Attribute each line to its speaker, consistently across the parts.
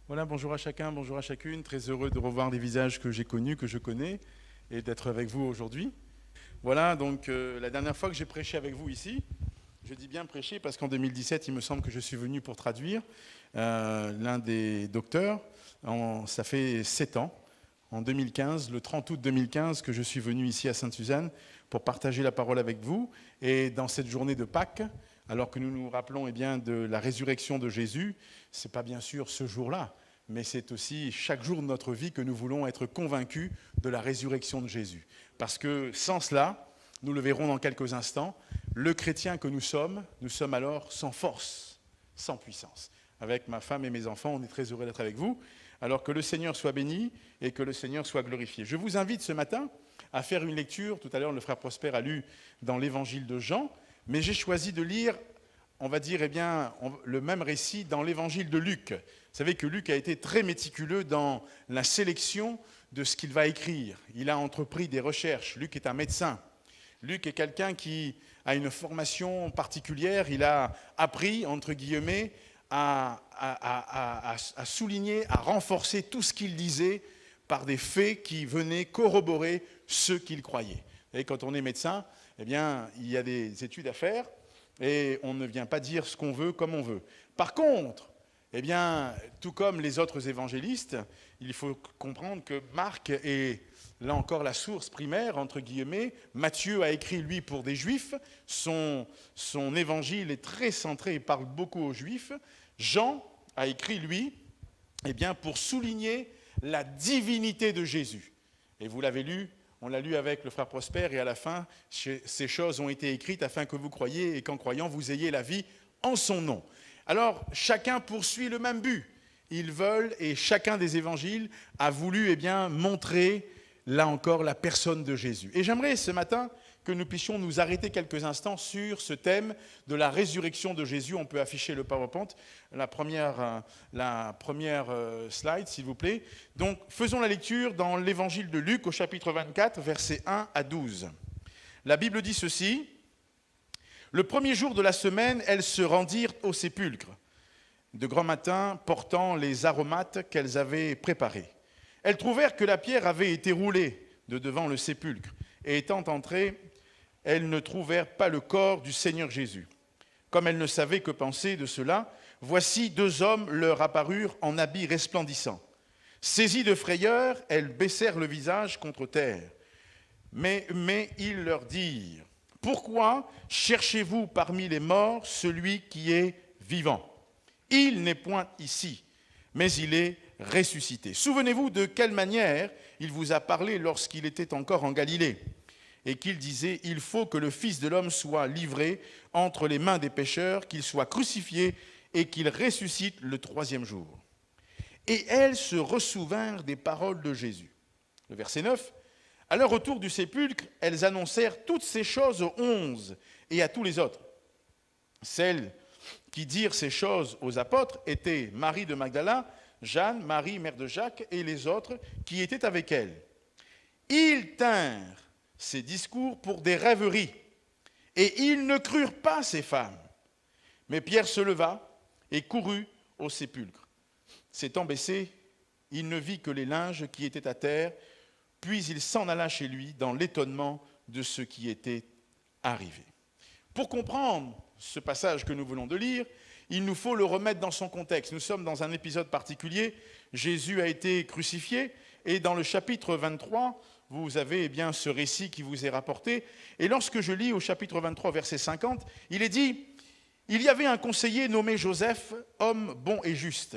Speaker 1: Voilà, bonjour à chacun, bonjour à chacune. Très heureux de revoir des visages que j'ai connus, que je connais, et d'être avec vous aujourd'hui. Voilà, donc la dernière fois que j'ai prêché avec vous ici, je dis bien prêcher parce qu'en 2017, il me semble que je suis venu pour traduire l'un des docteurs. Ça fait 7 ans, en 2015, le 30 août 2015, que je suis venu ici à Sainte-Suzanne pour partager la parole avec vous. Et dans cette journée de Pâques, alors que nous nous rappelons de la résurrection de Jésus, ce n'est pas bien sûr ce jour-là, mais c'est aussi chaque jour de notre vie que nous voulons être convaincus de la résurrection de Jésus. Parce que sans cela, nous le verrons dans quelques instants, le chrétien que nous sommes alors sans force, sans puissance. Avec ma femme et mes enfants, on est très heureux d'être avec vous. Alors que le Seigneur soit béni et que le Seigneur soit glorifié. Je vous invite ce matin à faire une lecture. Tout à l'heure, le frère Prosper a lu dans l'évangile de Jean, mais j'ai choisi de lire, on va dire, le même récit dans l'évangile de Luc. Vous savez que Luc a été très méticuleux dans la sélection de ce qu'il va écrire. Il a entrepris des recherches. Luc est un médecin. Luc est quelqu'un qui a une formation particulière. Il a appris, entre guillemets, à souligner, à renforcer tout ce qu'il disait par des faits qui venaient corroborer ce qu'il croyait. Et quand on est médecin, il y a des études à faire et on ne vient pas dire ce qu'on veut comme on veut. Par contre, tout comme les autres évangélistes, il faut comprendre que Marc est, là encore, la source primaire, entre guillemets. Matthieu a écrit, lui, pour des Juifs. Son évangile est très centré et parle beaucoup aux Juifs. Jean a écrit, lui, pour souligner la divinité de Jésus. Et vous l'avez lu, on l'a lu avec le frère Prosper, et à la fin, ces choses ont été écrites afin que vous croyiez et qu'en croyant, vous ayez la vie en son nom. Alors, chacun poursuit le même but. Ils veulent, et chacun des évangiles a voulu montrer, là encore, la personne de Jésus. Et j'aimerais ce matin que nous puissions nous arrêter quelques instants sur ce thème de la résurrection de Jésus. On peut afficher le PowerPoint, la première slide, s'il vous plaît. Donc, faisons la lecture dans l'évangile de Luc, au chapitre 24, versets 1 à 12. La Bible dit ceci. « Le premier jour de la semaine, elles se rendirent au sépulcre, de grand matin, portant les aromates qu'elles avaient préparés. Elles trouvèrent que la pierre avait été roulée de devant le sépulcre, et étant entrées, elles ne trouvèrent pas le corps du Seigneur Jésus. Comme elles ne savaient que penser de cela, voici 2 hommes leur apparurent en habits resplendissants. Saisies de frayeur, elles baissèrent le visage contre terre. Mais ils leur dirent, « Pourquoi cherchez-vous parmi les morts celui qui est vivant ? Il n'est point ici, mais il est ressuscité. Souvenez-vous de quelle manière il vous a parlé lorsqu'il était encore en Galilée, et qu'il disait, il faut que le Fils de l'homme soit livré entre les mains des pécheurs, qu'il soit crucifié et qu'il ressuscite le 3e jour. Et elles se ressouvinrent des paroles de Jésus. » Le verset 9. « À leur retour du sépulcre, elles annoncèrent toutes ces choses aux 11 et à tous les autres. Celles qui dirent ces choses aux apôtres étaient Marie de Magdala, Jeanne, Marie, mère de Jacques, et les autres qui étaient avec elle. Ils tinrent ces discours pour des rêveries, et ils ne crurent pas ces femmes. Mais Pierre se leva et courut au sépulcre. S'étant baissé, il ne vit que les linges qui étaient à terre, puis il s'en alla chez lui dans l'étonnement de ce qui était arrivé. » Pour comprendre ce passage que nous venons de lire, il nous faut le remettre dans son contexte. Nous sommes dans un épisode particulier. Jésus a été crucifié, et dans le chapitre 23, vous avez ce récit qui vous est rapporté. Et lorsque je lis au chapitre 23, verset 50, il est dit « Il y avait un conseiller nommé Joseph, homme bon et juste,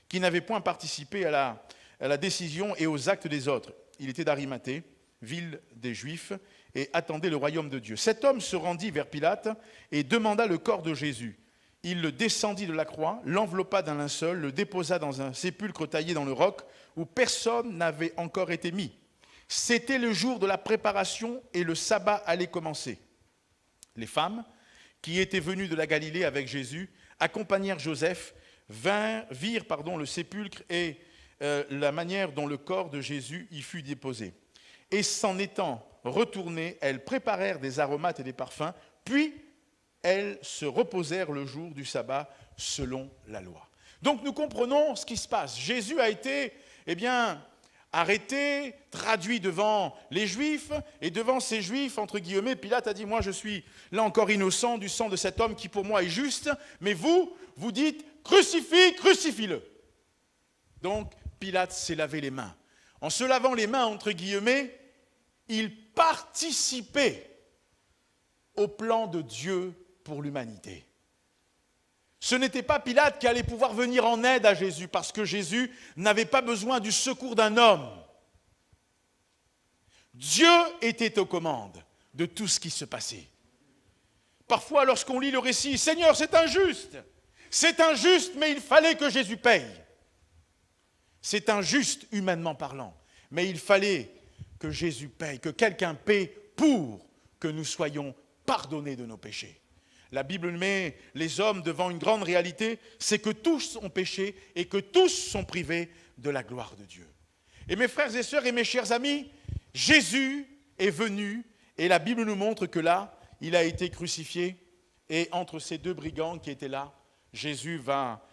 Speaker 1: qui n'avait point participé à la décision et aux actes des autres. Il était d'Arimathée, ville des Juifs, et attendait le royaume de Dieu. Cet homme se rendit vers Pilate et demanda le corps de Jésus. Il le descendit de la croix, l'enveloppa d'un linceul, le déposa dans un sépulcre taillé dans le roc où personne n'avait encore été mis. C'était le jour de la préparation et le sabbat allait commencer. Les femmes qui étaient venues de la Galilée avec Jésus accompagnèrent Joseph, virent le sépulcre et la manière dont le corps de Jésus y fut déposé. Et s'en étant retournées, elles préparèrent des aromates et des parfums, puis elles se reposèrent le jour du sabbat selon la loi. Donc nous comprenons ce qui se passe. Jésus a été, arrêté, traduit devant les Juifs, et devant ces Juifs, entre guillemets, Pilate a dit, moi je suis là encore innocent du sang de cet homme qui pour moi est juste, mais vous dites, crucifie-le. Donc Pilate s'est lavé les mains. En se lavant les mains, entre guillemets, il participait au plan de Dieu pour l'humanité. Ce n'était pas Pilate qui allait pouvoir venir en aide à Jésus, parce que Jésus n'avait pas besoin du secours d'un homme. Dieu était aux commandes de tout ce qui se passait. Parfois, lorsqu'on lit le récit, « Seigneur, c'est injuste, mais il fallait que Jésus paye. » C'est injuste, humainement parlant, mais il fallait que Jésus paye, que quelqu'un paie pour que nous soyons pardonnés de nos péchés. La Bible met les hommes devant une grande réalité, c'est que tous ont péché et que tous sont privés de la gloire de Dieu. Et mes frères et sœurs et mes chers amis, Jésus est venu et la Bible nous montre que là, il a été crucifié et entre ces deux brigands qui étaient là, Jésus va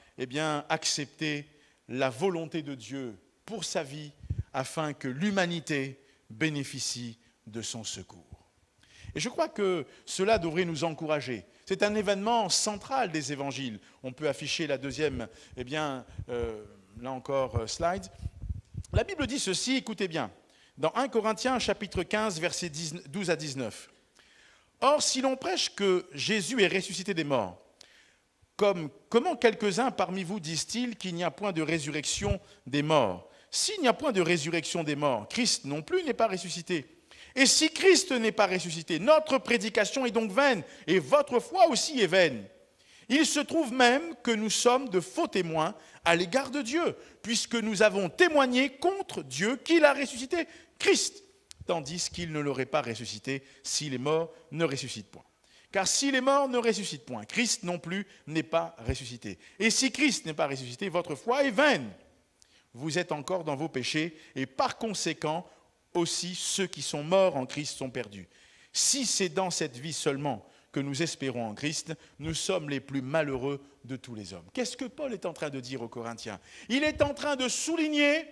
Speaker 1: accepter la volonté de Dieu pour sa vie afin que l'humanité bénéficie de son secours. Et je crois que cela devrait nous encourager. C'est un événement central des évangiles. On peut afficher la deuxième, là encore, slide. La Bible dit ceci, écoutez bien, dans 1 Corinthiens chapitre 15, versets 12 à 19. « Or, si l'on prêche que Jésus est ressuscité des morts, comment quelques-uns parmi vous disent-ils qu'il n'y a point de résurrection des morts? S'il n'y a point de résurrection des morts, Christ non plus n'est pas ressuscité. Et si Christ n'est pas ressuscité, notre prédication est donc vaine, et votre foi aussi est vaine. Il se trouve même que nous sommes de faux témoins à l'égard de Dieu, puisque nous avons témoigné contre Dieu qu'il a ressuscité Christ, tandis qu'il ne l'aurait pas ressuscité si les morts ne ressuscitent point. Car si les morts ne ressuscitent point, Christ non plus n'est pas ressuscité. Et si Christ n'est pas ressuscité, votre foi est vaine. Vous êtes encore dans vos péchés, et par conséquent, aussi ceux qui sont morts en Christ sont perdus. Si c'est dans cette vie seulement que nous espérons en Christ, nous sommes les plus malheureux de tous les hommes. Qu'est-ce que Paul est en train de dire aux Corinthiens? Il est en train de souligner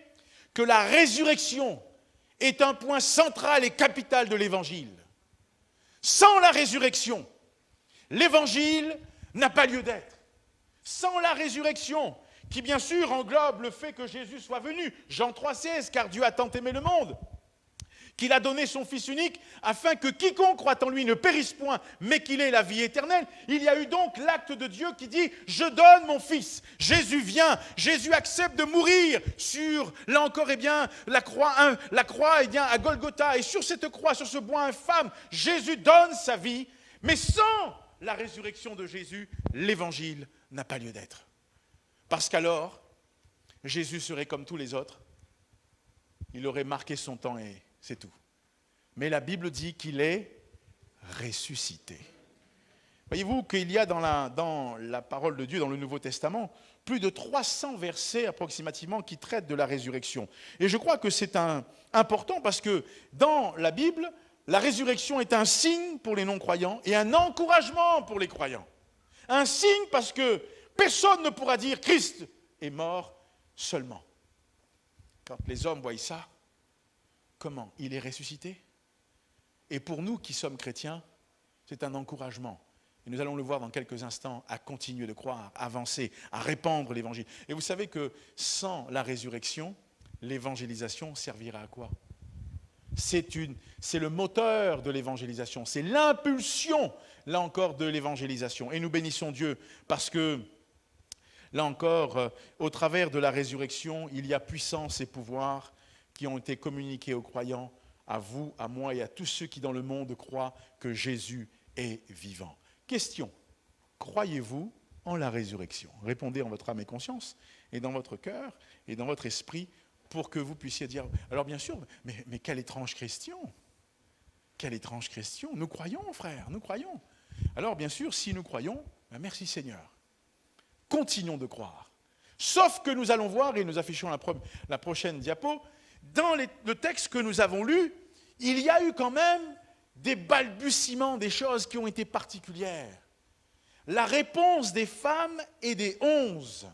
Speaker 1: que la résurrection est un point central et capital de l'Évangile. Sans la résurrection, l'Évangile n'a pas lieu d'être. Sans la résurrection, qui bien sûr englobe le fait que Jésus soit venu, Jean 3,16, car Dieu a tant aimé le monde, qu'il a donné son Fils unique, afin que quiconque croit en lui ne périsse point, mais qu'il ait la vie éternelle. Il y a eu donc l'acte de Dieu qui dit « Je donne mon Fils ». Jésus vient, Jésus accepte de mourir sur, là encore, la croix à Golgotha. Et sur cette croix, sur ce bois infâme, Jésus donne sa vie. Mais sans la résurrection de Jésus, l'Évangile n'a pas lieu d'être. Parce qu'alors, Jésus serait comme tous les autres. Il aurait marqué son temps et c'est tout. Mais la Bible dit qu'il est ressuscité. Voyez-vous qu'il y a dans la parole de Dieu, dans le Nouveau Testament, plus de 300 versets approximativement qui traitent de la résurrection. Et je crois que c'est important parce que dans la Bible, la résurrection est un signe pour les non-croyants et un encouragement pour les croyants. Un signe parce que personne ne pourra dire Christ est mort seulement. Quand les hommes voient ça, comment? Il est ressuscité. Et pour nous qui sommes chrétiens, c'est un encouragement. Et nous allons le voir dans quelques instants, à continuer de croire, à avancer, à répandre l'évangile. Et vous savez que sans la résurrection, l'évangélisation servira à quoi? C'est le moteur de l'évangélisation, c'est l'impulsion, là encore, de l'évangélisation. Et nous bénissons Dieu parce que, là encore, au travers de la résurrection, il y a puissance et pouvoir qui ont été communiqués aux croyants, à vous, à moi et à tous ceux qui dans le monde croient que Jésus est vivant. Question, croyez-vous en la résurrection? Répondez en votre âme et conscience, et dans votre cœur, et dans votre esprit, pour que vous puissiez dire, alors bien sûr, mais quelle étrange question! Quelle étrange question! Nous croyons, frères, nous croyons. Alors bien sûr, si nous croyons, merci Seigneur. Continuons de croire. Sauf que nous allons voir, et nous affichons la prochaine diapo, dans le texte que nous avons lu, il y a eu quand même des balbutiements, des choses qui ont été particulières. La réponse des femmes et des 11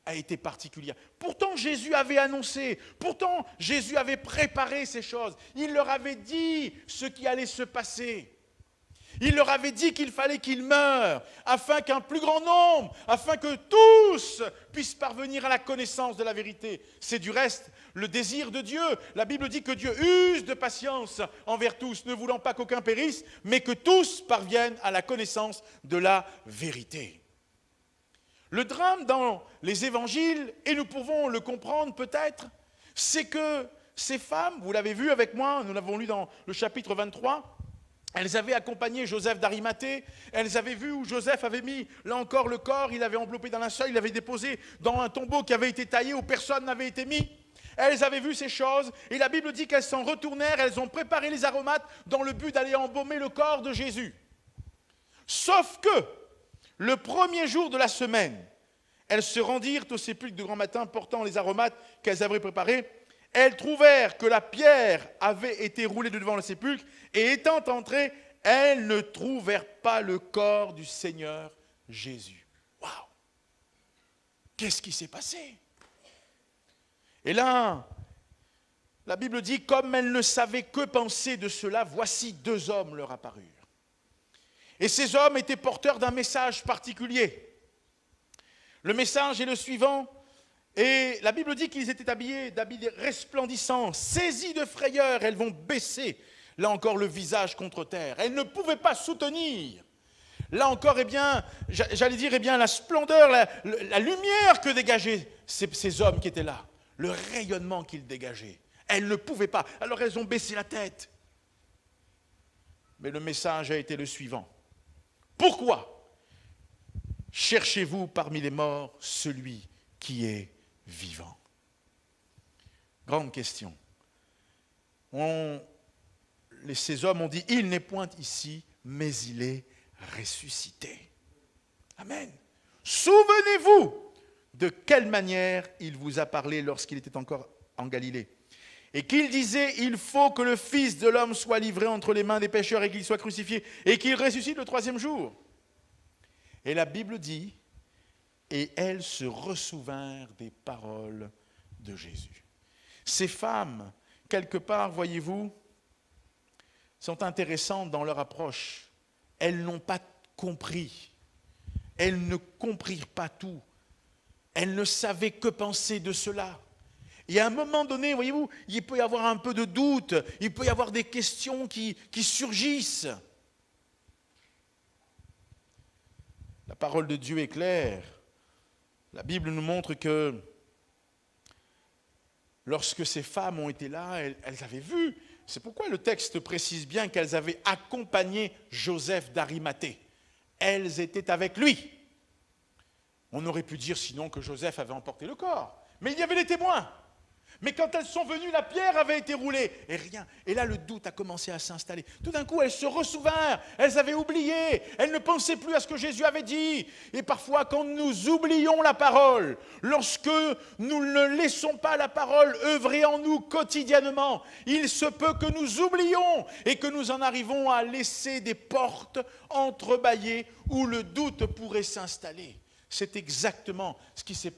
Speaker 1: a été particulière. Pourtant, Jésus avait annoncé, pourtant, Jésus avait préparé ces choses. Il leur avait dit ce qui allait se passer. Il leur avait dit qu'il fallait qu'ils meurent, afin qu'un plus grand nombre, afin que tous puissent parvenir à la connaissance de la vérité. C'est du reste le désir de Dieu. La Bible dit que Dieu use de patience envers tous, ne voulant pas qu'aucun périsse, mais que tous parviennent à la connaissance de la vérité. Le drame dans les évangiles, et nous pouvons le comprendre peut-être, c'est que ces femmes, vous l'avez vu avec moi, nous l'avons lu dans le chapitre 23, elles avaient accompagné Joseph d'Arimathée, elles avaient vu où Joseph avait mis, là encore, le corps, il l'avait enveloppé dans un linceul, il l'avait déposé dans un tombeau qui avait été taillé où personne n'avait été mis. Elles avaient vu ces choses, et la Bible dit qu'elles s'en retournèrent, elles ont préparé les aromates dans le but d'aller embaumer le corps de Jésus. Sauf que, le premier jour de la semaine, elles se rendirent au sépulcre de grand matin portant les aromates qu'elles avaient préparés. Elles trouvèrent que la pierre avait été roulée de devant le sépulcre, et étant entrées, elles ne trouvèrent pas le corps du Seigneur Jésus. Waouh! Qu'est-ce qui s'est passé? Et là, la Bible dit, comme elles ne savaient que penser de cela, voici 2 hommes leur apparurent. Et ces hommes étaient porteurs d'un message particulier. Le message est le suivant. Et la Bible dit qu'ils étaient habillés d'habits resplendissants, saisis de frayeur, elles vont baisser, là encore, le visage contre terre. Elles ne pouvaient pas soutenir. Là encore, eh bien, j'allais dire, eh bien, la splendeur, la lumière que dégageaient ces hommes qui étaient là, le rayonnement qu'ils dégageaient. Elles ne pouvaient pas. Alors elles ont baissé la tête. Mais le message a été le suivant. Pourquoi cherchez-vous parmi les morts celui qui est vivant? Grande question. Ces hommes ont dit, il n'est point ici, mais il est ressuscité. Amen. Souvenez-vous de quelle manière il vous a parlé lorsqu'il était encore en Galilée. Et qu'il disait, il faut que le Fils de l'homme soit livré entre les mains des pécheurs et qu'il soit crucifié et qu'il ressuscite le 3e jour. Et la Bible dit, et elles se ressouvinrent des paroles de Jésus. Ces femmes, quelque part, voyez-vous, sont intéressantes dans leur approche. Elles n'ont pas compris. Elles ne comprirent pas tout. Elles ne savaient que penser de cela. Et à un moment donné, voyez-vous, il peut y avoir un peu de doute, il peut y avoir des questions qui surgissent. La parole de Dieu est claire. La Bible nous montre que lorsque ces femmes ont été là, elles avaient vu. C'est pourquoi le texte précise bien qu'elles avaient accompagné Joseph d'Arimathée. Elles étaient avec lui. On aurait pu dire sinon que Joseph avait emporté le corps. Mais il y avait les témoins. Mais quand elles sont venues, la pierre avait été roulée et rien. Et là, le doute a commencé à s'installer. Tout d'un coup, elles se ressouvinrent, elles avaient oublié, elles ne pensaient plus à ce que Jésus avait dit. Et parfois, quand nous oublions la parole, lorsque nous ne laissons pas la parole œuvrer en nous quotidiennement, il se peut que nous oublions et que nous en arrivons à laisser des portes entrebâillées où le doute pourrait s'installer. C'est exactement ce qui s'est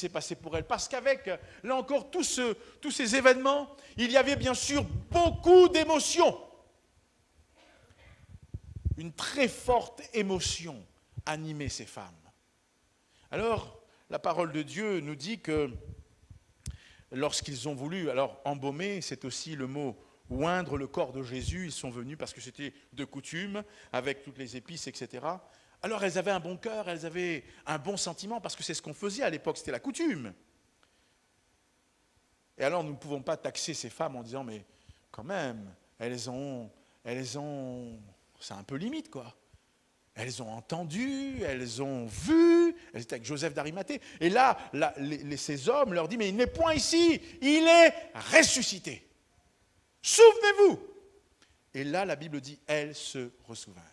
Speaker 1: passé pour elle. Parce qu'avec, là encore, tous ces événements, il y avait bien sûr beaucoup d'émotions. Une très forte émotion animait ces femmes. Alors, la parole de Dieu nous dit que lorsqu'ils ont voulu, alors embaumer, c'est aussi le mot oindre le corps de Jésus, ils sont venus parce que c'était de coutume, avec toutes les épices, etc. Alors elles avaient un bon cœur, elles avaient un bon sentiment, parce que c'est ce qu'on faisait à l'époque, c'était la coutume. Et alors nous ne pouvons pas taxer ces femmes en disant, mais quand même, elles ont, c'est un peu limite quoi. Elles ont entendu, elles ont vu, elles étaient avec Joseph d'Arimathée. Et là, ces hommes leur disent, mais il n'est point ici, il est ressuscité. Souvenez-vous. Et là, la Bible dit, elles se ressouvinrent.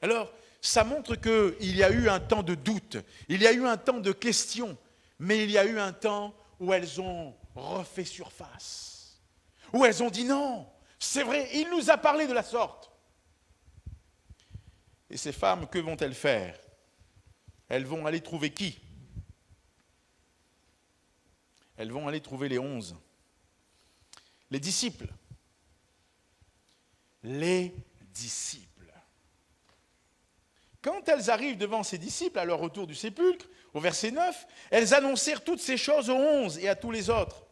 Speaker 1: Alors, ça montre qu'il y a eu un temps de doute, il y a eu un temps de questions, mais il y a eu un temps où elles ont refait surface, où elles ont dit non, c'est vrai, il nous a parlé de la sorte. Et ces femmes, que vont-elles faire? Elles vont aller trouver qui? elles vont aller trouver les 11. Les disciples. Les disciples. Quand elles arrivent devant ces disciples à leur retour du sépulcre, au verset 9, elles annoncèrent toutes ces choses aux 11 et à tous les autres.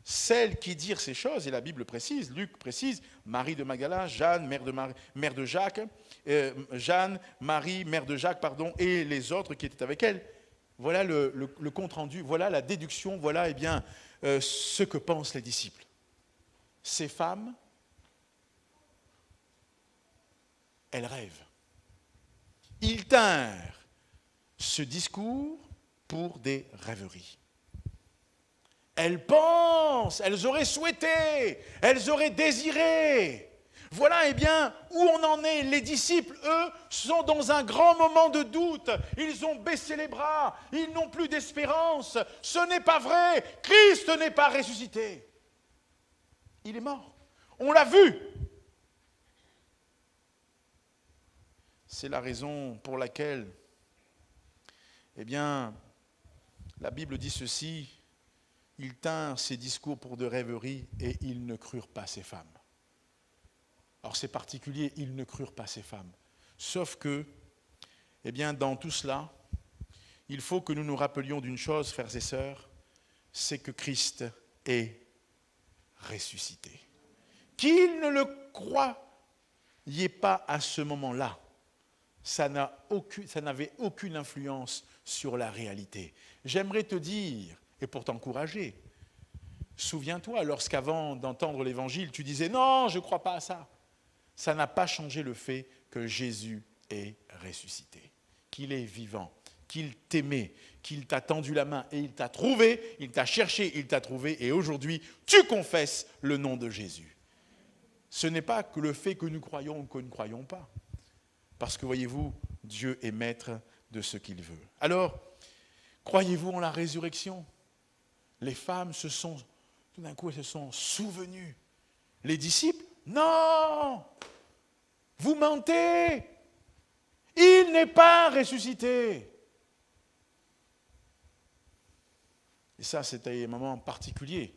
Speaker 1: Celles qui dirent ces choses, et la Bible précise, Luc précise, Marie de Magdala, Jeanne, mère de Jacques, Jeanne, Marie, mère de Jacques, pardon, et les autres qui étaient avec elle. Voilà le compte-rendu, voilà la déduction, voilà ce que pensent les disciples. Ces femmes, elles rêvent. Ils tinrent ce discours pour des rêveries. Elles pensent, elles auraient souhaité, elles auraient désiré. Voilà, où on en est. Les disciples, eux, sont dans un grand moment de doute. Ils ont baissé les bras, ils n'ont plus d'espérance. Ce n'est pas vrai, Christ n'est pas ressuscité. Il est mort. On l'a vu. C'est la raison pour laquelle, la Bible dit ceci, ils tinrent ces discours pour de rêveries et ils ne crurent pas ces femmes. Alors c'est particulier, ils ne crurent pas ces femmes. Sauf que, dans tout cela, il faut que nous nous rappelions d'une chose, frères et sœurs, c'est que Christ est ressuscité. Qu'ils ne le croyiez pas à ce moment-là, ça n'avait aucune influence sur la réalité. J'aimerais te dire, et pour t'encourager, souviens-toi, lorsqu'avant d'entendre l'Évangile, tu disais « Non, je ne crois pas à ça ». Ça n'a pas changé le fait que Jésus est ressuscité, qu'il est vivant, qu'il t'aimait, qu'il t'a tendu la main et il t'a trouvé, il t'a cherché, il t'a trouvé et aujourd'hui, tu confesses le nom de Jésus. Ce n'est pas que le fait que nous croyons ou que nous ne croyons pas. Parce que, voyez-vous, Dieu est maître de ce qu'il veut. Alors, croyez-vous en la résurrection? Les femmes tout d'un coup, elles se sont souvenues. Les disciples, non! Vous mentez! Il n'est pas ressuscité! Et ça, c'était un moment particulier.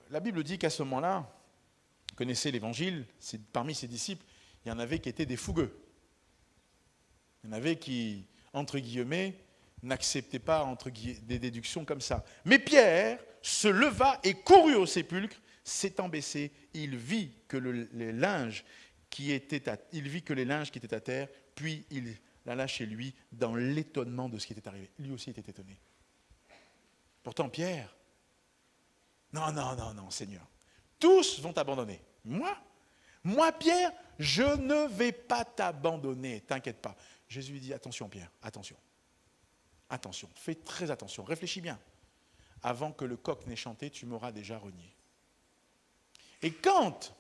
Speaker 1: La Bible dit qu'à ce moment-là, vous connaissez l'Évangile, parmi ses disciples, il y en avait qui étaient des fougueux. Il y en avait qui, entre guillemets, n'acceptaient pas des déductions comme ça. Mais Pierre se leva et courut au sépulcre, s'étant baissé, il vit que les linges qui étaient à terre, puis il alla chez lui dans l'étonnement de ce qui était arrivé. Lui aussi était étonné. Pourtant Pierre, non, Seigneur, tous vont t'abandonner. Moi Pierre, je ne vais pas t'abandonner, t'inquiète pas. Jésus lui dit, attention Pierre, attention, fais très attention, réfléchis bien. Avant que le coq n'ait chanté, tu m'auras déjà renié. Et quand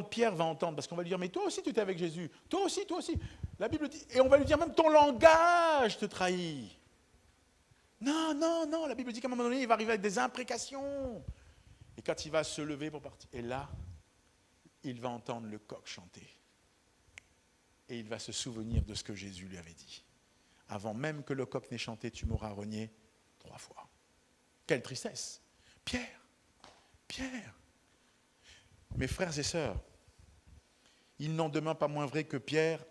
Speaker 1: Pierre va entendre, parce qu'on va lui dire, mais toi aussi tu étais avec Jésus, toi aussi, la Bible dit, et on va lui dire même ton langage te trahit. Non, la Bible dit qu'à un moment donné, il va arriver avec des imprécations. Et quand il va se lever pour partir, et là, il va entendre le coq chanter. Et il va se souvenir de ce que Jésus lui avait dit. Avant même que le coq n'ait chanté, tu m'auras renié 3 fois. Quelle tristesse. Pierre. Mes frères et sœurs, il n'en demeure pas moins vrai que Pierre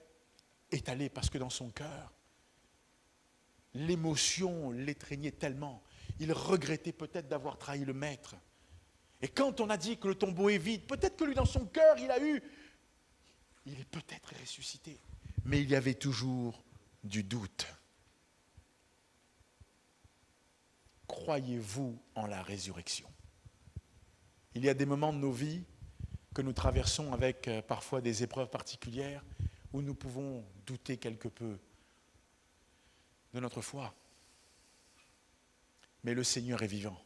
Speaker 1: est allé parce que dans son cœur, l'émotion l'étreignait tellement. Il regrettait peut-être d'avoir trahi le maître. Et quand on a dit que le tombeau est vide, peut-être que lui dans son cœur, il est peut-être ressuscité. Mais il y avait toujours du doute. Croyez-vous en la résurrection? Il y a des moments de nos vies que nous traversons avec parfois des épreuves particulières où nous pouvons douter quelque peu de notre foi. Mais le Seigneur est vivant.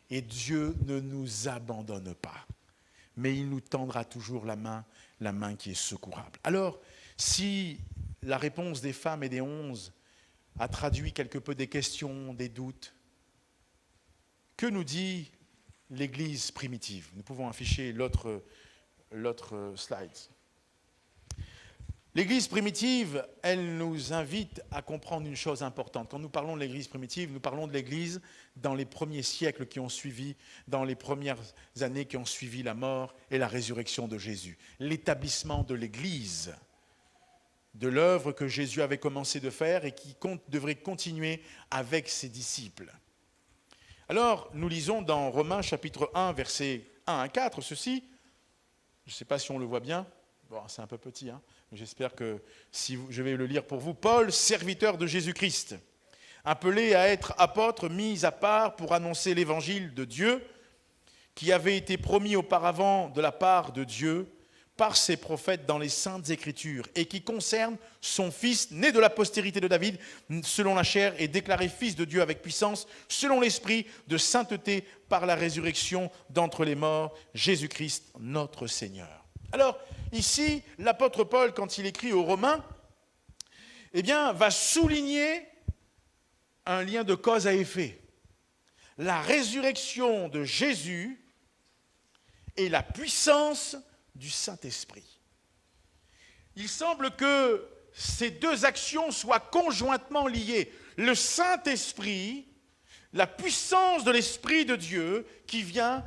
Speaker 1: Et Dieu ne nous abandonne pas. Mais il nous tendra toujours la main qui est secourable. Alors, si la réponse des femmes et des 11 a traduit quelque peu des questions, des doutes, que nous dit l'Église primitive? Nous pouvons afficher l'autre slide. L'Église primitive, elle nous invite à comprendre une chose importante. Quand nous parlons de l'Église primitive, nous parlons de l'Église dans les premiers siècles qui ont suivi, dans les premières années qui ont suivi la mort et la résurrection de Jésus. L'établissement de l'Église, de l'œuvre que Jésus avait commencé de faire et qui devrait continuer avec ses disciples. Alors, nous lisons dans Romains chapitre 1, versets 1 à 4, ceci. Je ne sais pas si on le voit bien. Bon, c'est un peu petit, hein. J'espère que je vais le lire pour vous. Paul, serviteur de Jésus-Christ, appelé à être apôtre, mis à part pour annoncer l'évangile de Dieu, qui avait été promis auparavant de la part de Dieu par ses prophètes dans les Saintes Écritures, et qui concerne son Fils, né de la postérité de David, selon la chair, et déclaré Fils de Dieu avec puissance, selon l'Esprit de sainteté, par la résurrection d'entre les morts, Jésus-Christ, notre Seigneur. Alors, ici, l'apôtre Paul, quand il écrit aux Romains, eh bien, va souligner un lien de cause à effet. La résurrection de Jésus et la puissance du Saint-Esprit. Il semble que ces deux actions soient conjointement liées. Le Saint-Esprit, la puissance de l'Esprit de Dieu qui vient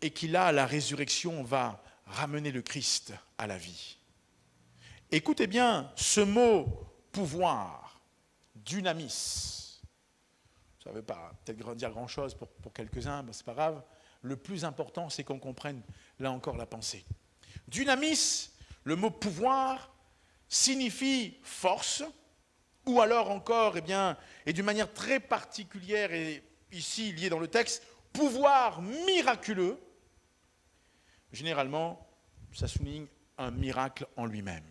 Speaker 1: et qui, là, à la résurrection, va ramener le Christ à la vie. Écoutez bien ce mot pouvoir, dunamis. Ça ne veut pas peut-être dire grand-chose pour quelques-uns, mais ce n'est pas grave. Le plus important, c'est qu'on comprenne, là encore, la pensée. Dunamis, le mot pouvoir, signifie force, ou alors encore, et d'une manière très particulière, et ici liée dans le texte, pouvoir miraculeux. Généralement, ça souligne un miracle en lui-même.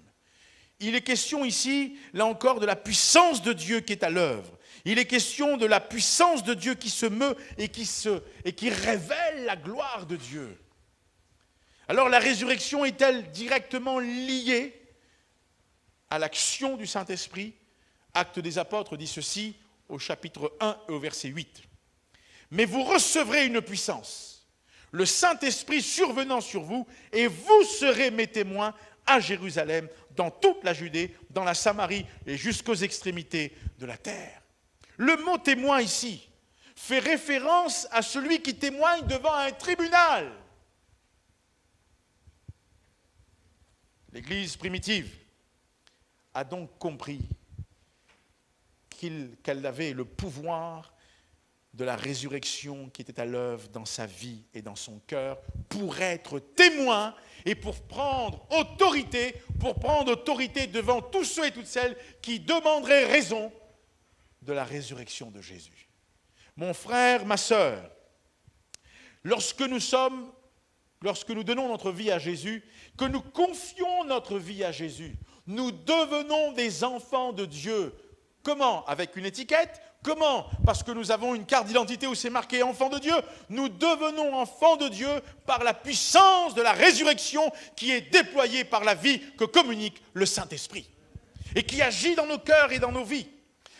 Speaker 1: Il est question ici, là encore, de la puissance de Dieu qui est à l'œuvre. Il est question de la puissance de Dieu qui se meut et qui révèle la gloire de Dieu. Alors la résurrection est-elle directement liée à l'action du Saint-Esprit? Actes des Apôtres dit ceci au chapitre 1 et au verset 8. « Mais vous recevrez une puissance, le Saint-Esprit survenant sur vous, et vous serez mes témoins à Jérusalem, dans toute la Judée, dans la Samarie et jusqu'aux extrémités de la terre. » Le mot témoin ici fait référence à celui qui témoigne devant un tribunal. L'Église primitive a donc compris qu'elle avait le pouvoir de la résurrection qui était à l'œuvre dans sa vie et dans son cœur pour être témoin et pour prendre autorité devant tous ceux et toutes celles qui demanderaient raison de la résurrection de Jésus. Mon frère, ma sœur, lorsque nous donnons notre vie à Jésus, que nous confions notre vie à Jésus, nous devenons des enfants de Dieu. Comment? Avec une étiquette? Comment? Parce que nous avons une carte d'identité où c'est marqué enfant de Dieu. Nous devenons enfants de Dieu par la puissance de la résurrection qui est déployée par la vie que communique le Saint-Esprit et qui agit dans nos cœurs et dans nos vies.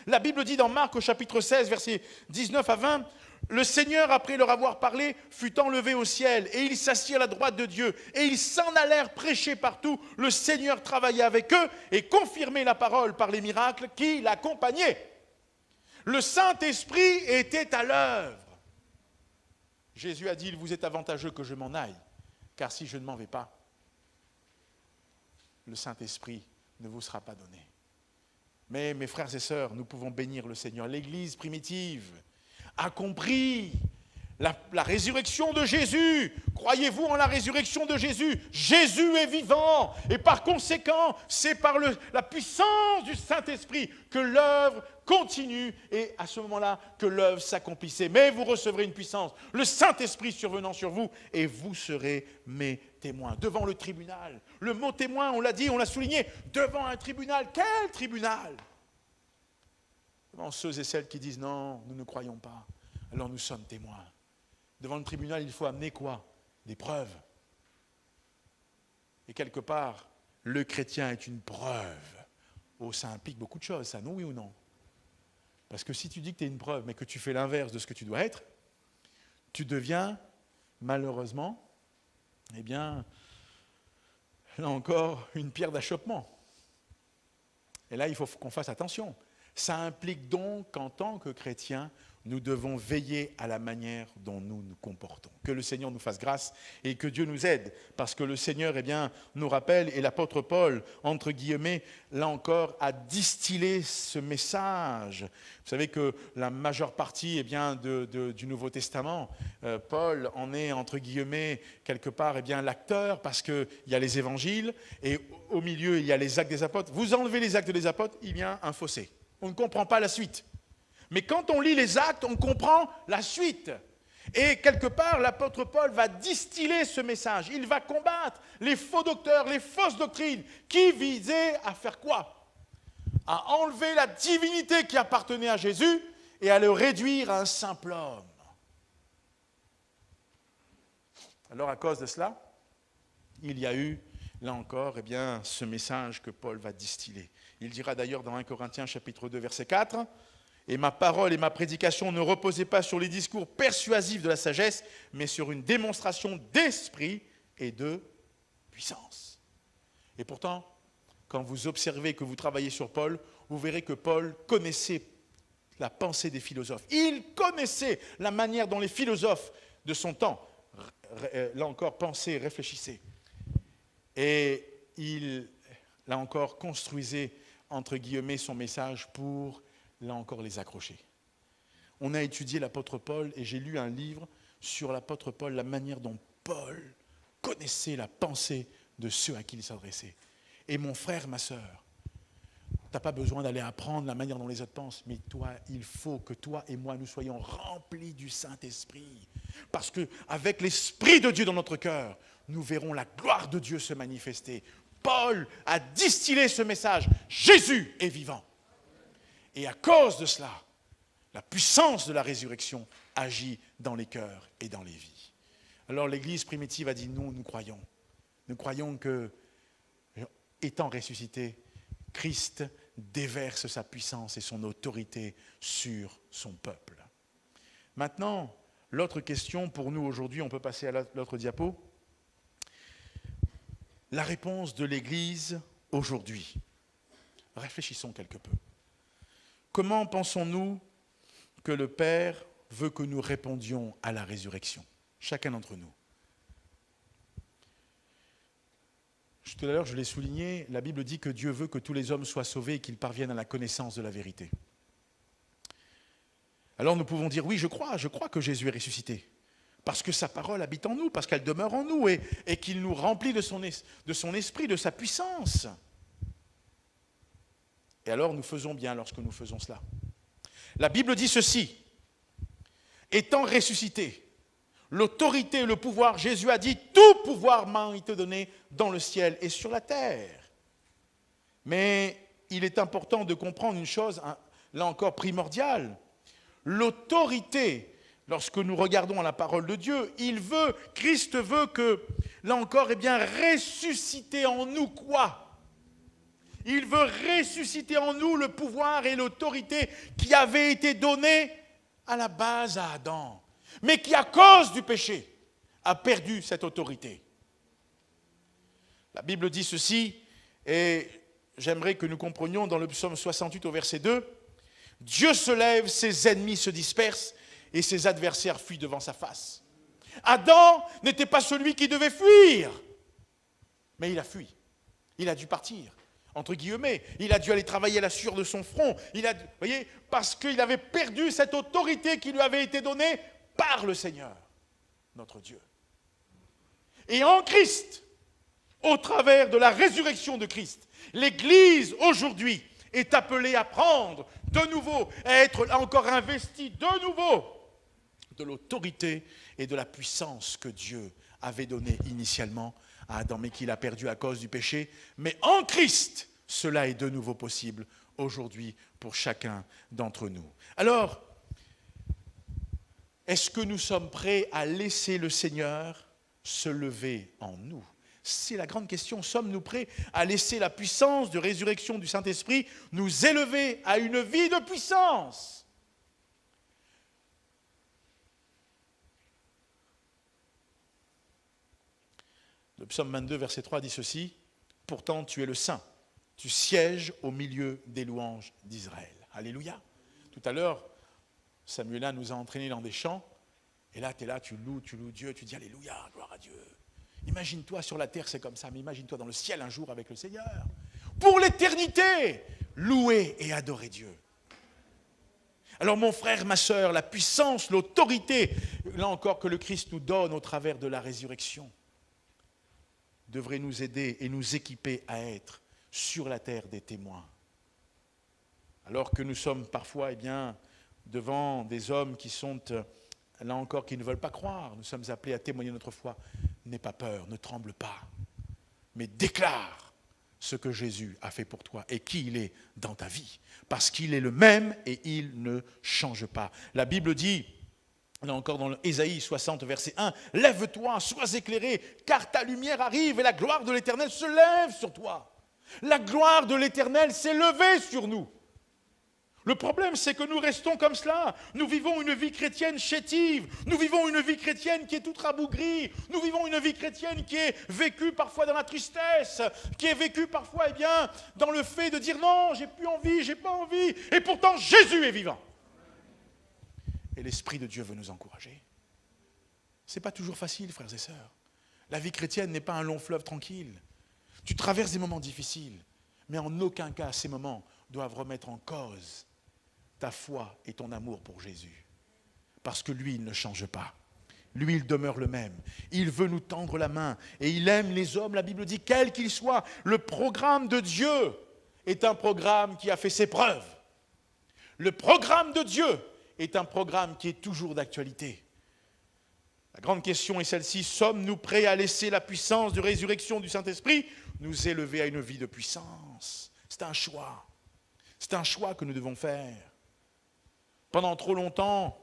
Speaker 1: La Bible dit dans Marc au chapitre 16, versets 19 à 20, « Le Seigneur, après leur avoir parlé, fut enlevé au ciel, et il s'assit à la droite de Dieu, et ils s'en allèrent prêcher partout. Le Seigneur travaillait avec eux et confirmait la parole par les miracles qui l'accompagnaient. » Le Saint-Esprit était à l'œuvre. Jésus a dit, « Il vous est avantageux que je m'en aille, car si je ne m'en vais pas, le Saint-Esprit ne vous sera pas donné. » Mais mes frères et sœurs, nous pouvons bénir le Seigneur. L'Église primitive a compris la résurrection de Jésus. Croyez-vous en la résurrection de Jésus? Jésus est vivant et par conséquent, c'est par la puissance du Saint-Esprit que l'œuvre continue et à ce moment-là que l'œuvre s'accomplissait. Mais vous recevrez une puissance, le Saint-Esprit survenant sur vous et vous serez mes témoins devant le tribunal. Le mot témoin, on l'a dit, on l'a souligné, devant un tribunal. Quel tribunal? Devant ceux et celles qui disent non, nous ne croyons pas, alors nous sommes témoins. Devant le tribunal, il faut amener quoi? Des preuves. Et quelque part, le chrétien est une preuve. Oh, ça implique beaucoup de choses, ça, non, oui ou non? Parce que si tu dis que tu es une preuve, mais que tu fais l'inverse de ce que tu dois être, tu deviens, malheureusement, là encore, une pierre d'achoppement. Et là, il faut qu'on fasse attention. Ça implique donc qu'en tant que chrétiens, nous devons veiller à la manière dont nous nous comportons. Que le Seigneur nous fasse grâce et que Dieu nous aide, parce que le Seigneur nous rappelle, et l'apôtre Paul, entre guillemets, là encore, a distillé ce message. Vous savez que la majeure partie du Nouveau Testament, Paul en est, entre guillemets, quelque part l'acteur, parce qu'il y a les évangiles, et au milieu, il y a les actes des apôtres. Vous enlevez les actes des apôtres, il y a un fossé. On ne comprend pas la suite. Mais quand on lit les actes, on comprend la suite. Et quelque part, l'apôtre Paul va distiller ce message. Il va combattre les faux docteurs, les fausses doctrines, qui visaient à faire quoi? À enlever la divinité qui appartenait à Jésus et à le réduire à un simple homme. Alors à cause de cela, il y a eu, là encore, ce message que Paul va distiller. Il dira d'ailleurs dans 1 Corinthiens chapitre 2, verset 4, « Et ma parole et ma prédication ne reposaient pas sur les discours persuasifs de la sagesse, mais sur une démonstration d'esprit et de puissance. » Et pourtant, quand vous observez, que vous travaillez sur Paul, vous verrez que Paul connaissait la pensée des philosophes. Il connaissait la manière dont les philosophes de son temps, là encore, pensaient, réfléchissaient. Et il, là encore, construisait, entre guillemets, son message pour, là encore, les accrocher. On a étudié l'apôtre Paul et j'ai lu un livre sur l'apôtre Paul, la manière dont Paul connaissait la pensée de ceux à qui il s'adressait. Et mon frère, ma sœur, tu n'as pas besoin d'aller apprendre la manière dont les autres pensent, mais toi, il faut que toi et moi, nous soyons remplis du Saint-Esprit. Parce qu'avec l'Esprit de Dieu dans notre cœur, nous verrons la gloire de Dieu se manifester. Paul a distillé ce message. Jésus est vivant. Et à cause de cela, la puissance de la résurrection agit dans les cœurs et dans les vies. Alors l'Église primitive a dit, nous croyons. Nous croyons que, étant ressuscité, Christ déverse sa puissance et son autorité sur son peuple. Maintenant, l'autre question pour nous aujourd'hui, on peut passer à l'autre diapo. La réponse de l'Église aujourd'hui. Réfléchissons quelque peu. Comment pensons-nous que le Père veut que nous répondions à la résurrection? Chacun d'entre nous. Tout à l'heure, je l'ai souligné, la Bible dit que Dieu veut que tous les hommes soient sauvés et qu'ils parviennent à la connaissance de la vérité. Alors nous pouvons dire, oui, je crois que Jésus est ressuscité. Parce que sa parole habite en nous, parce qu'elle demeure en nous et qu'il nous remplit de son esprit, de sa puissance. Et alors nous faisons bien lorsque nous faisons cela. La Bible dit ceci, étant ressuscité, l'autorité et le pouvoir, Jésus a dit, tout pouvoir m'a été donné dans le ciel et sur la terre. Mais il est important de comprendre une chose, là encore primordiale. L'autorité, lorsque nous regardons à la parole de Dieu, Christ veut que, là encore, ressusciter en nous quoi? Il veut ressusciter en nous le pouvoir et l'autorité qui avaient été donnés à la base à Adam, mais qui, à cause du péché, a perdu cette autorité. La Bible dit ceci, et j'aimerais que nous comprenions dans le psaume 68 au verset 2, « Dieu se lève, ses ennemis se dispersent, et ses adversaires fuient devant sa face. » Adam n'était pas celui qui devait fuir, mais il a fui, il a dû partir. Entre guillemets, il a dû aller travailler à la sueur de son front, voyez, parce qu'il avait perdu cette autorité qui lui avait été donnée par le Seigneur, notre Dieu. Et en Christ, au travers de la résurrection de Christ, l'Église aujourd'hui est appelée à prendre de nouveau, à être encore investie de nouveau de l'autorité et de la puissance que Dieu avait donnée initialement à Adam, mais qu'il a perdu à cause du péché. Mais en Christ, cela est de nouveau possible aujourd'hui pour chacun d'entre nous. Alors, est-ce que nous sommes prêts à laisser le Seigneur se lever en nous? C'est la grande question. Sommes-nous prêts à laisser la puissance de résurrection du Saint-Esprit nous élever à une vie de puissance? Le psaume 22, verset 3 dit ceci, Pourtant, tu es le saint. Tu sièges au milieu des louanges d'Israël. Alléluia. Tout à l'heure, Samuel nous a entraînés dans des chants. Et là, tu es là, tu loues Dieu, tu dis Alléluia, gloire à Dieu. Imagine-toi sur la terre, c'est comme ça, mais imagine-toi dans le ciel un jour avec le Seigneur. Pour l'éternité, louer et adorer Dieu. Alors mon frère, ma sœur, la puissance, l'autorité, là encore que le Christ nous donne au travers de la résurrection, devrait nous aider et nous équiper à être sur la terre des témoins. Alors que nous sommes parfois devant des hommes qui sont, là encore, qui ne veulent pas croire, nous sommes appelés à témoigner notre foi. N'aie pas peur, ne tremble pas, mais déclare ce que Jésus a fait pour toi et qui il est dans ta vie. Parce qu'il est le même et il ne change pas. La Bible dit, là encore dans Ésaïe 60, verset 1, « Lève-toi, sois éclairé, car ta lumière arrive et la gloire de l'Éternel se lève sur toi. » La gloire de l'Éternel s'est levée sur nous. Le problème, c'est que nous restons comme cela. Nous vivons une vie chrétienne chétive. Nous vivons une vie chrétienne qui est toute rabougrie. Nous vivons une vie chrétienne qui est vécue parfois dans la tristesse, qui est vécue parfois dans le fait de dire non, j'ai plus envie, j'ai pas envie. Et pourtant, Jésus est vivant. Et l'Esprit de Dieu veut nous encourager. Ce n'est pas toujours facile, frères et sœurs. La vie chrétienne n'est pas un long fleuve tranquille. Tu traverses des moments difficiles, mais en aucun cas ces moments doivent remettre en cause ta foi et ton amour pour Jésus. Parce que lui, il ne change pas. Lui, il demeure le même. Il veut nous tendre la main et il aime les hommes, la Bible dit, quels qu'ils soient. Le programme de Dieu est un programme qui a fait ses preuves. Le programme de Dieu est un programme qui est toujours d'actualité. La grande question est celle-ci, sommes-nous prêts à laisser la puissance de résurrection du Saint-Esprit nous élever à une vie de puissance? C'est un choix. C'est un choix que nous devons faire. Pendant trop longtemps,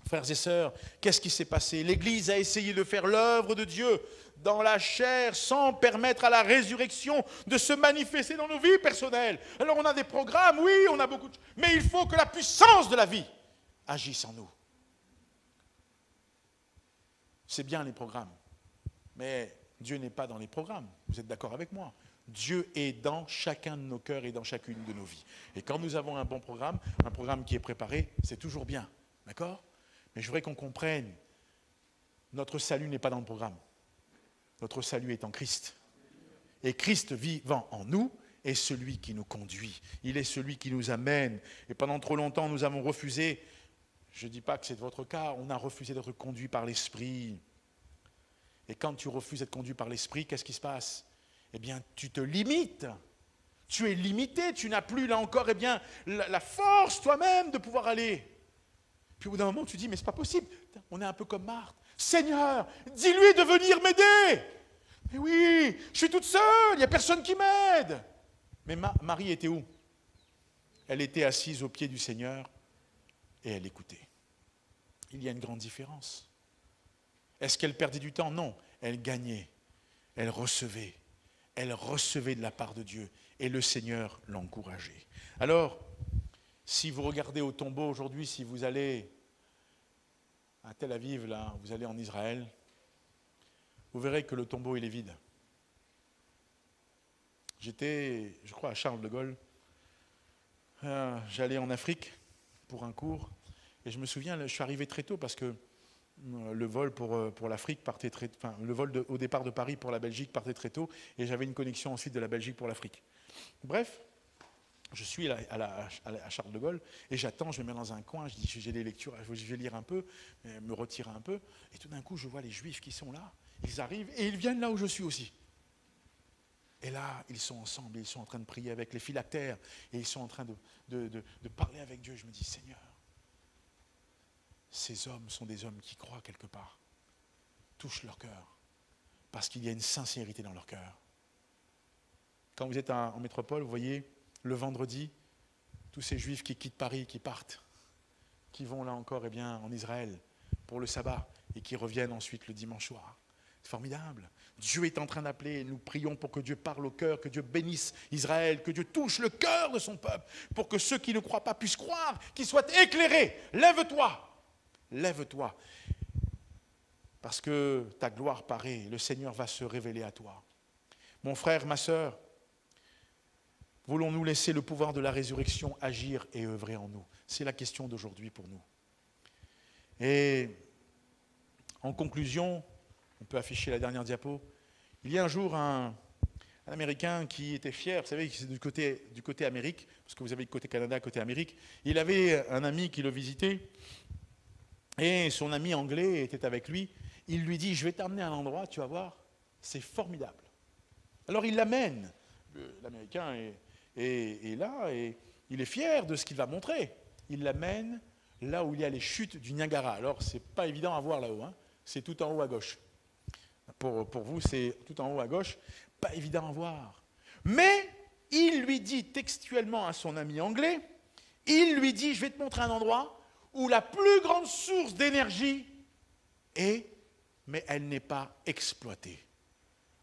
Speaker 1: frères et sœurs, qu'est-ce qui s'est passé? L'Église a essayé de faire l'œuvre de Dieu dans la chair sans permettre à la résurrection de se manifester dans nos vies personnelles. Alors on a des programmes, oui, on a beaucoup de choses, mais il faut que la puissance de la vie agisse en nous. C'est bien les programmes, mais Dieu n'est pas dans les programmes. Vous êtes d'accord avec moi? Dieu est dans chacun de nos cœurs et dans chacune de nos vies. Et quand nous avons un bon programme, un programme qui est préparé, c'est toujours bien. D'accord? Mais je voudrais qu'on comprenne, notre salut n'est pas dans le programme. Notre salut est en Christ. Et Christ vivant en nous est celui qui nous conduit. Il est celui qui nous amène. Et pendant trop longtemps, nous avons refusé, je ne dis pas que c'est votre cas, on a refusé d'être conduit par l'Esprit. Et quand tu refuses d'être conduit par l'Esprit, qu'est-ce qui se passe? Eh bien, tu te limites. Tu es limité, tu n'as plus, là encore, la force toi-même de pouvoir aller. Puis au bout d'un moment, tu dis, mais c'est pas possible. On est un peu comme Marthe. Seigneur, dis-lui de venir m'aider. Mais oui, je suis toute seule, il n'y a personne qui m'aide. Mais Marie était où? Elle était assise aux pieds du Seigneur et elle écoutait. Il y a une grande différence. Est-ce qu'elle perdait du temps? Non, elle gagnait, elle recevait de la part de Dieu et le Seigneur l'encourageait. Alors, si vous regardez au tombeau aujourd'hui, si vous allez à Tel Aviv, là, vous allez en Israël, vous verrez que le tombeau il est vide. J'étais, je crois, à Charles de Gaulle. J'allais en Afrique pour un cours et je me souviens, je suis arrivé très tôt parce que le vol pour l'Afrique partait très tôt, enfin, le vol au départ de Paris pour la Belgique partait très tôt et j'avais une connexion ensuite de la Belgique pour l'Afrique. Bref, je suis à Charles de Gaulle et j'attends, je me mets dans un coin, je dis j'ai des lectures, je vais lire un peu, me retirer un peu et tout d'un coup je vois les Juifs qui sont là, ils arrivent et ils viennent là où je suis aussi. Et là, ils sont ensemble, ils sont en train de prier avec les phylactères et ils sont en train de parler avec Dieu. Je me dis, Seigneur, ces hommes sont des hommes qui croient quelque part. Touche leur cœur, parce qu'il y a une sincérité dans leur cœur. Quand vous êtes en métropole, vous voyez, le vendredi, tous ces Juifs qui quittent Paris, qui partent, qui vont là encore en Israël pour le sabbat et qui reviennent ensuite le dimanche soir. C'est formidable. Dieu est en train d'appeler. Nous prions pour que Dieu parle au cœur, que Dieu bénisse Israël, que Dieu touche le cœur de son peuple, pour que ceux qui ne croient pas puissent croire, qu'ils soient éclairés. Lève-toi. Lève-toi. Parce que ta gloire paraît, le Seigneur va se révéler à toi. Mon frère, ma sœur, voulons-nous laisser le pouvoir de la résurrection agir et œuvrer en nous? C'est la question d'aujourd'hui pour nous. Et en conclusion, on peut afficher la dernière diapo. Il y a un jour un Américain qui était fier, vous savez, c'est du côté Amérique, parce que vous avez le côté Canada, côté Amérique. Il avait un ami qui le visitait, et son ami anglais était avec lui. Il lui dit, je vais t'amener à un endroit, tu vas voir, c'est formidable. Alors il l'amène. L'Américain est là, et il est fier de ce qu'il va montrer. Il l'amène là où il y a les chutes du Niagara. Alors, ce n'est pas évident à voir là-haut, hein. C'est tout en haut à gauche. Pour vous, c'est tout en haut à gauche. Pas évident à voir. Mais il lui dit textuellement à son ami anglais, il lui dit, je vais te montrer un endroit où la plus grande source d'énergie est, mais elle n'est pas exploitée.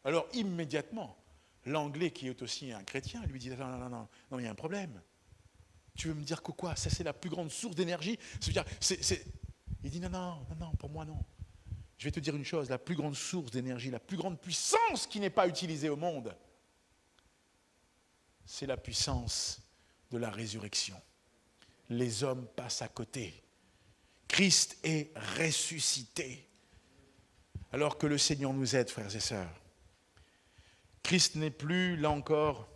Speaker 1: Alors, immédiatement, l'anglais, qui est aussi un chrétien, lui dit, non, il y a un problème. Tu veux me dire que quoi? Ça, c'est la plus grande source d'énergie? Il dit, non, pour moi, non. Je vais te dire une chose, la plus grande source d'énergie, la plus grande puissance qui n'est pas utilisée au monde, c'est la puissance de la résurrection. Les hommes passent à côté. Christ est ressuscité. Alors que le Seigneur nous aide, frères et sœurs. Christ n'est plus, là encore,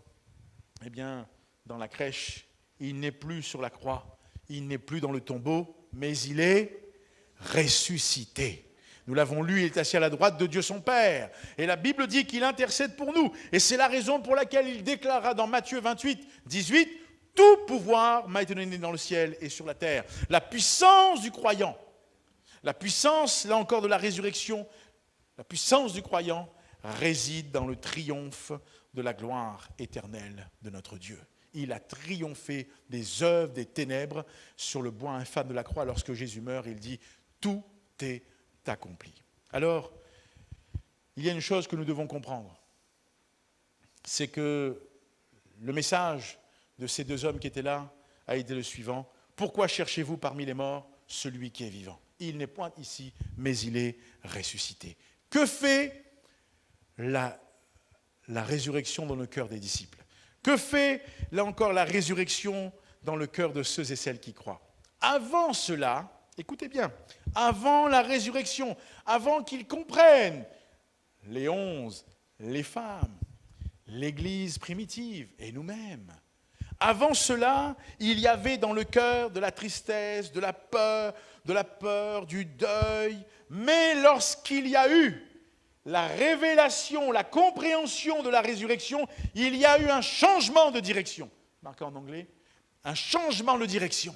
Speaker 1: dans la crèche, il n'est plus sur la croix, il n'est plus dans le tombeau, mais il est ressuscité. Nous l'avons lu, il est assis à la droite de Dieu son Père. Et la Bible dit qu'il intercède pour nous. Et c'est la raison pour laquelle il déclara dans Matthieu 28, 18, « Tout pouvoir m'a été donné dans le ciel et sur la terre. » La puissance du croyant, la puissance, là encore, de la résurrection, la puissance du croyant réside dans le triomphe de la gloire éternelle de notre Dieu. Il a triomphé des œuvres des ténèbres sur le bois infâme de la croix. Lorsque Jésus meurt, il dit « Tout est accompli. » Alors, il y a une chose que nous devons comprendre, c'est que le message de ces deux hommes qui étaient là a été le suivant. Pourquoi cherchez-vous parmi les morts celui qui est vivant? Il n'est point ici, mais il est ressuscité. Que fait la résurrection dans le cœur des disciples? Que fait, là encore, la résurrection dans le cœur de ceux et celles qui croient? Avant cela, écoutez bien, avant la résurrection, avant qu'ils comprennent, les 11, les femmes, l'Église primitive et nous-mêmes, avant cela, il y avait dans le cœur de la tristesse, de la peur, du deuil, mais lorsqu'il y a eu la révélation, la compréhension de la résurrection, il y a eu un changement de direction. Marqué en anglais, un changement de direction.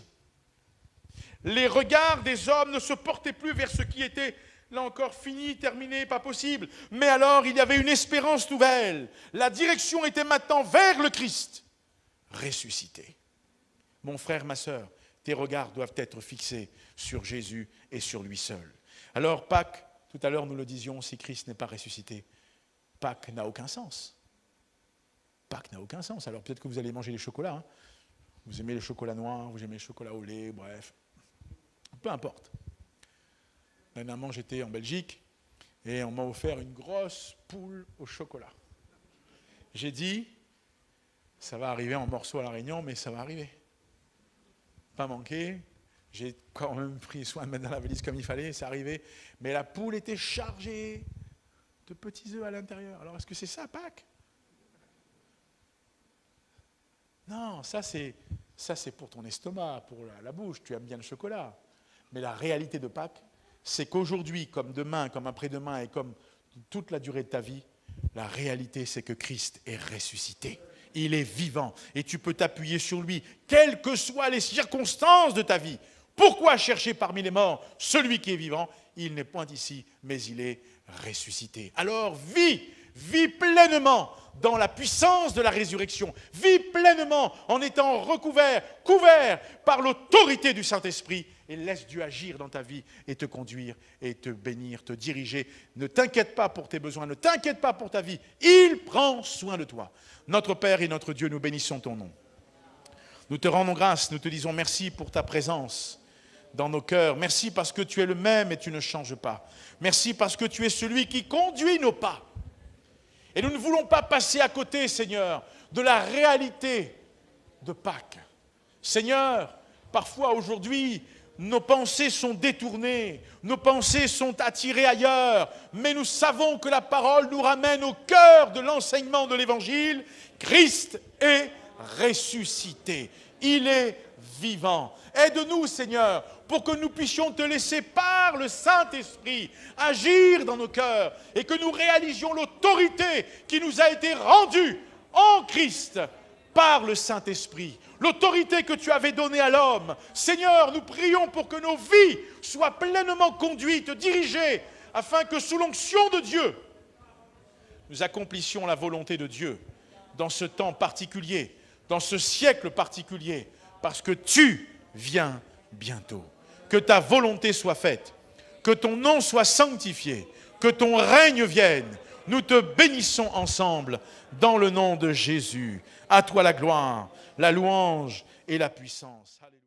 Speaker 1: Les regards des hommes ne se portaient plus vers ce qui était, là encore, fini, terminé, pas possible. Mais alors, il y avait une espérance nouvelle. La direction était maintenant vers le Christ, ressuscité. Mon frère, ma sœur, tes regards doivent être fixés sur Jésus et sur lui seul. Alors, Pâques, tout à l'heure nous le disions, si Christ n'est pas ressuscité, Pâques n'a aucun sens. Pâques n'a aucun sens. Alors peut-être que vous allez manger des chocolats. Hein. Vous aimez le chocolat noir, vous aimez le chocolat au lait, bref. Peu importe. Dernièrement, j'étais en Belgique et on m'a offert une grosse poule au chocolat. J'ai dit, ça va arriver en morceaux à La Réunion, mais ça va arriver. Pas manqué. J'ai quand même pris soin de mettre dans la valise comme il fallait, c'est arrivé. Mais la poule était chargée de petits œufs à l'intérieur. Alors, est-ce que c'est ça, Pâques? Non, ça c'est pour ton estomac, pour la bouche. Tu aimes bien le chocolat. Mais la réalité de Pâques, c'est qu'aujourd'hui, comme demain, comme après-demain et comme toute la durée de ta vie, la réalité, c'est que Christ est ressuscité. Il est vivant et tu peux t'appuyer sur lui, quelles que soient les circonstances de ta vie. Pourquoi chercher parmi les morts celui qui est vivant? Il n'est point ici, mais il est ressuscité. Alors vis pleinement dans la puissance de la résurrection. Vis pleinement en étant couvert par l'autorité du Saint-Esprit et laisse Dieu agir dans ta vie et te conduire et te bénir, te diriger. Ne t'inquiète pas pour tes besoins, ne t'inquiète pas pour ta vie. Il prend soin de toi. Notre Père et notre Dieu, nous bénissons ton nom. Nous te rendons grâce, nous te disons merci pour ta présence dans nos cœurs. Merci parce que tu es le même et tu ne changes pas. Merci parce que tu es celui qui conduit nos pas. Et nous ne voulons pas passer à côté, Seigneur, de la réalité de Pâques. Seigneur, parfois aujourd'hui, nos pensées sont détournées, nos pensées sont attirées ailleurs, mais nous savons que la parole nous ramène au cœur de l'enseignement de l'Évangile. Christ est ressuscité, il est vivant. Aide-nous, Seigneur, pour que nous puissions te laisser par le Saint-Esprit agir dans nos cœurs et que nous réalisions l'autorité qui nous a été rendue en Christ par le Saint-Esprit. L'autorité que tu avais donnée à l'homme. Seigneur, nous prions pour que nos vies soient pleinement conduites, dirigées, afin que sous l'onction de Dieu, nous accomplissions la volonté de Dieu dans ce temps particulier, dans ce siècle particulier, parce que tu viens bientôt. Que ta volonté soit faite, que ton nom soit sanctifié, que ton règne vienne. Nous te bénissons ensemble dans le nom de Jésus. À toi la gloire, la louange et la puissance. Alléluia.